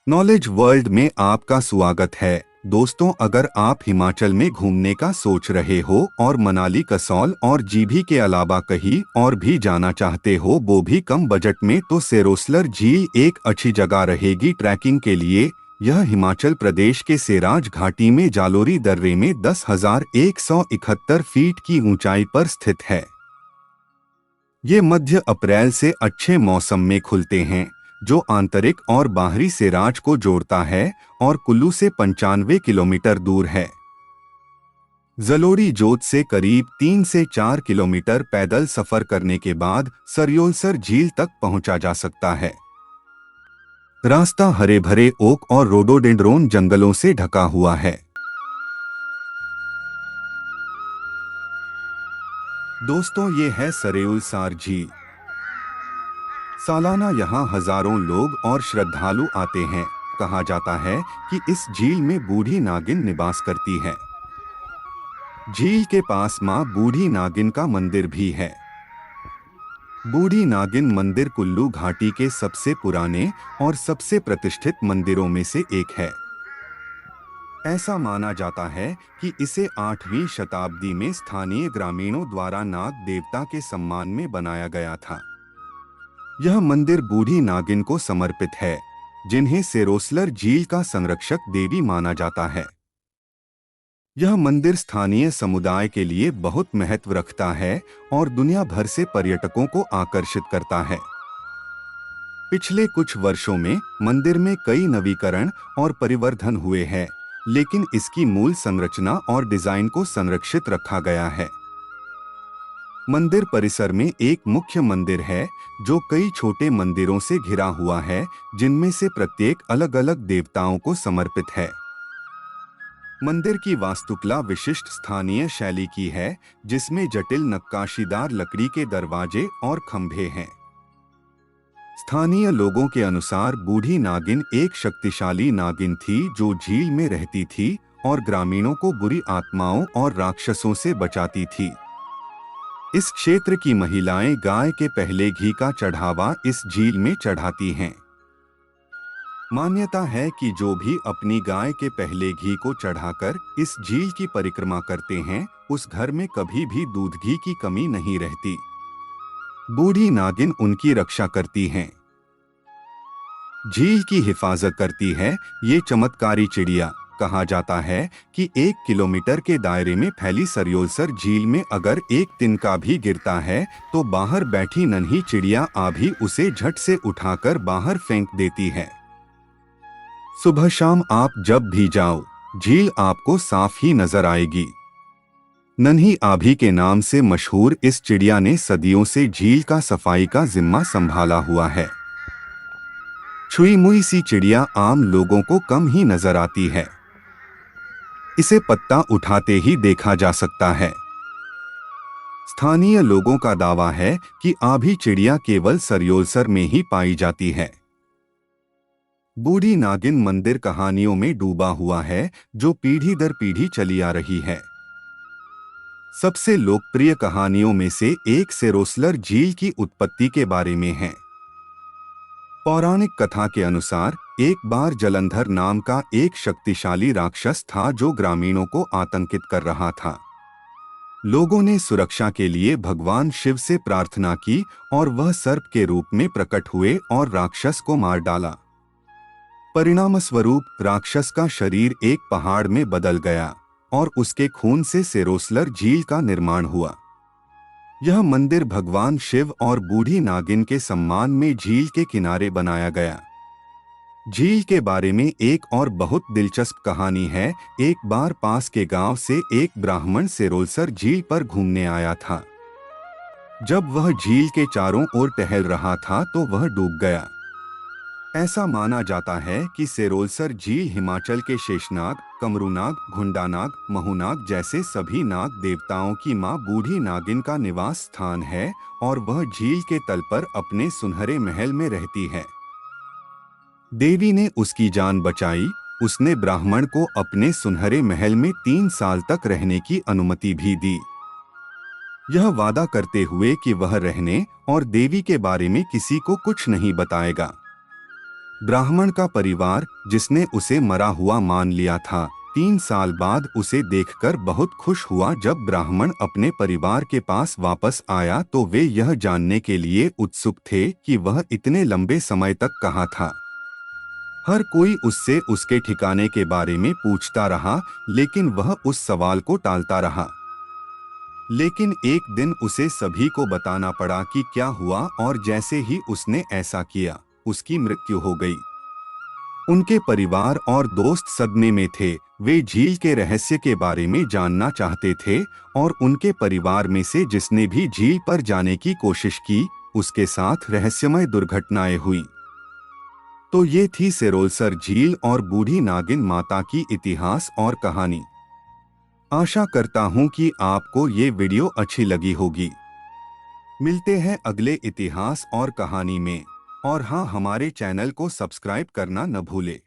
Knowledge world में आपका स्वागत है। दोस्तों, अगर आप हिमाचल में घूमने का सोच रहे हो और मनाली, कसौल और जीभी के अलावा कहीं और भी जाना चाहते हो, वो भी कम बजट में, तो सेरोसलर झील एक अच्छी जगह रहेगी ट्रैकिंग के लिए। यह हिमाचल प्रदेश के सेराज घाटी में जालोरी दर्रे में 10,171 फीट की ऊंचाई पर स्थित है। ये मध्य अप्रैल से अच्छे मौसम में खुलते हैं, जो आंतरिक और बाहरी सेराज को जोड़ता है और कुल्लू से 95 किलोमीटर दूर है। जलोरी जोत से करीब 3 से 4 किलोमीटर पैदल सफर करने के बाद सरयोलसर झील तक पहुंचा जा सकता है। रास्ता हरे भरे ओक और रोडोडेंड्रोन जंगलों से ढका हुआ है। दोस्तों, ये है सरयोलसर झील। सालाना यहाँ हजारों लोग और श्रद्धालु आते हैं। कहा जाता है कि इस झील में बूढ़ी नागिन निवास करती है। झील के पास मां बूढ़ी नागिन का मंदिर भी है। बूढ़ी नागिन मंदिर कुल्लू घाटी के सबसे पुराने और सबसे प्रतिष्ठित मंदिरों में से एक है। ऐसा माना जाता है कि इसे 8वीं शताब्दी में स्थानीय ग्रामीणों द्वारा नाग देवता के सम्मान में बनाया गया था। यह मंदिर बूढ़ी नागिन को समर्पित है, जिन्हें सेरोसलर झील का संरक्षक देवी माना जाता है। यह मंदिर स्थानीय समुदाय के लिए बहुत महत्व रखता है और दुनिया भर से पर्यटकों को आकर्षित करता है। पिछले कुछ वर्षों में मंदिर में कई नवीकरण और परिवर्धन हुए हैं, लेकिन इसकी मूल संरचना और डिजाइन को संरक्षित रखा गया है। मंदिर परिसर में एक मुख्य मंदिर है, जो कई छोटे मंदिरों से घिरा हुआ है, जिनमें से प्रत्येक अलग अलग देवताओं को समर्पित है। मंदिर की वास्तुकला विशिष्ट स्थानीय शैली की है, जिसमें जटिल नक्काशीदार लकड़ी के दरवाजे और खंभे हैं। स्थानीय लोगों के अनुसार बूढ़ी नागिन एक शक्तिशाली नागिन थी, जो झील में रहती थी और ग्रामीणों को बुरी आत्माओं और राक्षसों से बचाती थी। इस क्षेत्र की महिलाएं गाय के पहले घी का चढ़ावा इस झील में चढ़ाती हैं। मान्यता है कि जो भी अपनी गाय के पहले घी को चढ़ाकर इस झील की परिक्रमा करते हैं, उस घर में कभी भी दूध घी की कमी नहीं रहती। बूढ़ी नागिन उनकी रक्षा करती हैं, झील की हिफाजत करती है। ये चमत्कारी चिड़िया, कहा जाता है कि 1 किलोमीटर के दायरे में फैली सरयोलसर झील में अगर एक तिनका भी गिरता है, तो बाहर बैठी नन्ही चिड़िया आ भी उसे झट से उठाकर बाहर फेंक देती है। सुबह शाम आप जब भी जाओ, झील आपको साफ ही नजर आएगी। नन्ही आभी के नाम से मशहूर इस चिड़िया ने सदियों से झील का सफाई का जिम्मा संभाला हुआ है। छुई मुई सी चिड़िया आम लोगों को कम ही नजर आती है। इसे पत्ता उठाते ही देखा जा सकता है। स्थानीय लोगों का दावा है कि आभी चिड़िया केवल सरयोलसर में ही पाई जाती है। बूढ़ी नागिन मंदिर कहानियों में डूबा हुआ है, जो पीढ़ी दर पीढ़ी चली आ रही है। सबसे लोकप्रिय कहानियों में से एक सेरोसलर झील की उत्पत्ति के बारे में है। पौराणिक कथा के अनुसार एक बार जलंधर नाम का एक शक्तिशाली राक्षस था, जो ग्रामीणों को आतंकित कर रहा था। लोगों ने सुरक्षा के लिए भगवान शिव से प्रार्थना की और वह सर्प के रूप में प्रकट हुए और राक्षस को मार डाला। परिणामस्वरूप राक्षस का शरीर एक पहाड़ में बदल गया और उसके खून से सेरोसलर झील का निर्माण हुआ। यह मंदिर भगवान शिव और बूढ़ी नागिन के सम्मान में झील के किनारे बनाया गया। झील के बारे में एक और बहुत दिलचस्प कहानी है। एक बार पास के गांव से एक ब्राह्मण सेरोलसर झील पर घूमने आया था। जब वह झील के चारों ओर टहल रहा था, तो वह डूब गया। ऐसा माना जाता है कि सेरोलसर झील हिमाचल के शेषनाग, कमरूनाग, घुंडानाग, महुनाग जैसे सभी नाग देवताओं की मां बूढ़ी नागिन का निवास स्थान है और वह झील के तल पर अपने सुनहरे महल में रहती है। देवी ने उसकी जान बचाई। उसने ब्राह्मण को अपने सुनहरे महल में 3 साल तक रहने की अनुमति भी दी, यह वादा करते हुए कि वह रहने और देवी के बारे में किसी को कुछ नहीं बताएगा। ब्राह्मण का परिवार, जिसने उसे मरा हुआ मान लिया था, 3 साल बाद उसे देखकर बहुत खुश हुआ। जब ब्राह्मण अपने परिवार के पास वापस आया तो वे यह जानने के लिए उत्सुक थे कि वह इतने लंबे समय तक कहाँ था। हर कोई उससे उसके ठिकाने के बारे में पूछता रहा, लेकिन वह उस सवाल को टालता रहा। लेकिन एक दिन उसे सभी को बताना पड़ा कि क्या हुआ, और जैसे ही उसने ऐसा किया, उसकी मृत्यु हो गई। उनके परिवार और दोस्त सदमे में थे। वे झील के रहस्य के बारे में जानना चाहते थे, और उनके परिवार में से जिसने भी झील पर जाने की कोशिश की, उसके साथ रहस्यमय दुर्घटनाएं हुई। तो ये थी सिरोलसर झील और बूढ़ी नागिन माता की इतिहास और कहानी। आशा करता हूँ कि आपको ये वीडियो अच्छी लगी होगी। मिलते हैं अगले इतिहास और कहानी में। और हाँ, हमारे चैनल को सब्सक्राइब करना न भूले।